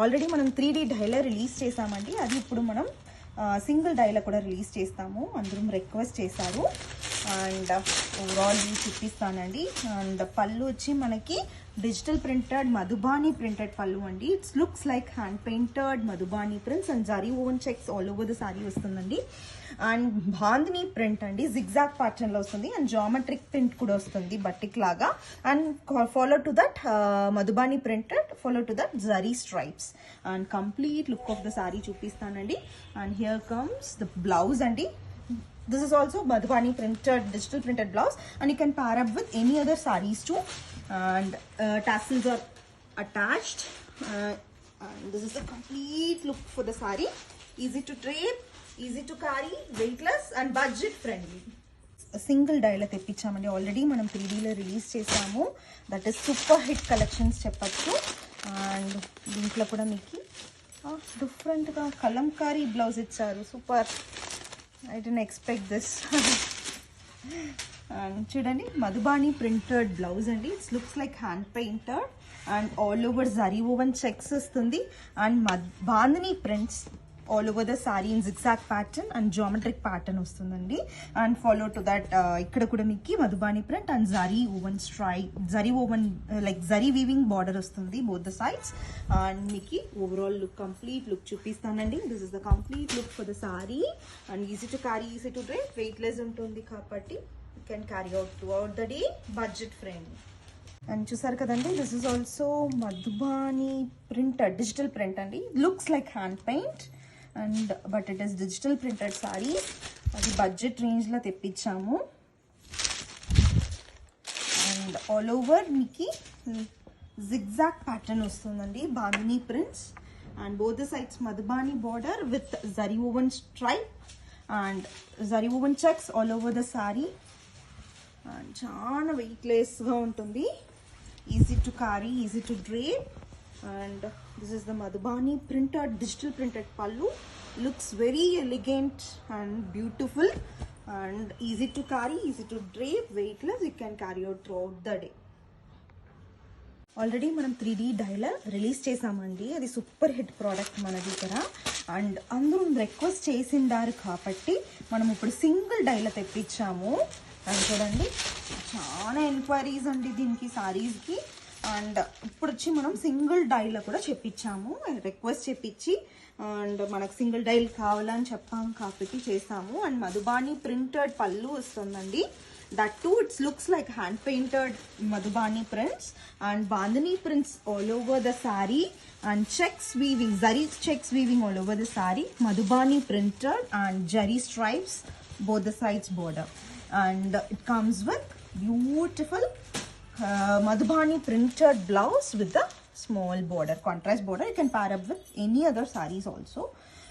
Already మనం 3D డైలో release చేసామండి. అది ఇప్పుడు మనం సింగిల్ డైలో కూడా రిలీజ్ చేస్తాము. అందరం రిక్వెస్ట్ చేశారు. అండ్ ఓవరాల్ వ్యూ చూపిస్తానండి. అండ్ పళ్ళు వచ్చి మనకి డిజిటల్ ప్రింటెడ్ మధుబాని ప్రింటెడ్ పళ్ళు అండి. It's looks like hand painted Madhubani prints and zari woven checks all over the sari వస్తుందండి. అండ్ బాందిని ప్రింట్ అండి, జిగ్జాగ్ ప్యాటర్న్ లో వస్తుంది. అండ్ జామెట్రిక్ ప్రింట్ కూడా వస్తుంది బట్టిక్ లాగా. And follow to that Madhubani printed, follow to that zari stripes. And complete look of the sari చూపిస్తానండి. And here comes the blouse అండి. This is also Madhubani printed, digital printed blouse, and you can pair up with any other sarees too. And tassels are attached. And this is the complete look for the saree. Easy to drape, easy to carry, weightless and budget friendly. Single డైలో తెప్పించామండి. Already మనం 3Dలో release చేసాము. That is super hit collections చెప్పచ్చు. And దీంట్లో కూడా మీకు డిఫరెంట్గా కలంకారీ బ్లౌజ్ ఇచ్చారు. Super, I didn't expect this. And చూడండి, మధుబాని ప్రింటెడ్ బ్లౌజ్ అండి. It's looks like hand painted and all over zari woven checks వస్తుంది. And Bandhani prints all over the sari in zigzag pattern and geometric pattern వస్తుందండి. And follow to that ఇక్కడ కూడా మీకు Madhubani print and zari woven zari woven like zari weaving border వస్తుంది both the sides. And మీకు overall look complete look చూపిస్తానండి. This is the complete look for the sari. And easy to carry, easy to drive, weightless ఉంటుంది కాబట్టి you can carry out throughout the day, budget friendly. And చూసారు కదండి, this is also Madhubani printed digital print అండి. Looks like hand paint and but it is digital printed sari. అది budget రేంజ్లో తెప్పించాము. And all over మీకు zigzag pattern వస్తుందండి, bandhani prints. And both the sides Madhubani border with zari woven stripe and zari woven checks all over the sari. And చాలా వెయిట్లెస్గా ఉంటుంది, easy to carry, easy to drape. And this is the Madhubani printed, digital printed pallu. Looks very elegant and beautiful and easy to carry, easy to drape, weightless. You can carry out throughout the day. Already మనం 3D డైలో release చేసామండి. అది super hit product మన దగ్గర. And అందరూ request చేసిండారు కాబట్టి మనం ఇప్పుడు సింగిల్ డైలో తెప్పించాము. అండ్ చూడండి, చాలా ఎంక్వైరీస్ అండి దీనికి, సారీస్కి. అండ్ ఇప్పుడు వచ్చి మనం సింగిల్ డైలో కూడా చెప్పించాము, రిక్వెస్ట్ చెప్పించి. అండ్ మనకు సింగిల్ డైల్ కావాలని చెప్పాము కాబట్టి చేసాము. అండ్ మధుబాని ప్రింటెడ్ పళ్ళు వస్తుందండి. That two it's looks like hand painted Madhubani prints and Bandhani prints all over the sari. And checks weaving, zari checks weaving all over the sorry. Madhubani printed and zari stripes both the sides border. And it comes with beautiful Madhubani printed blouse with the small border, contrast border. You can pair up with any other sarees also.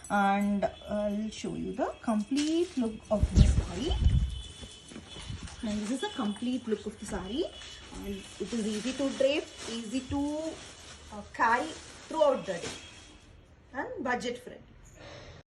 And I'll show you the complete look of the saree. And this is the complete look of the saree. And it is easy to drape, easy to carry throughout the day, and budget friendly.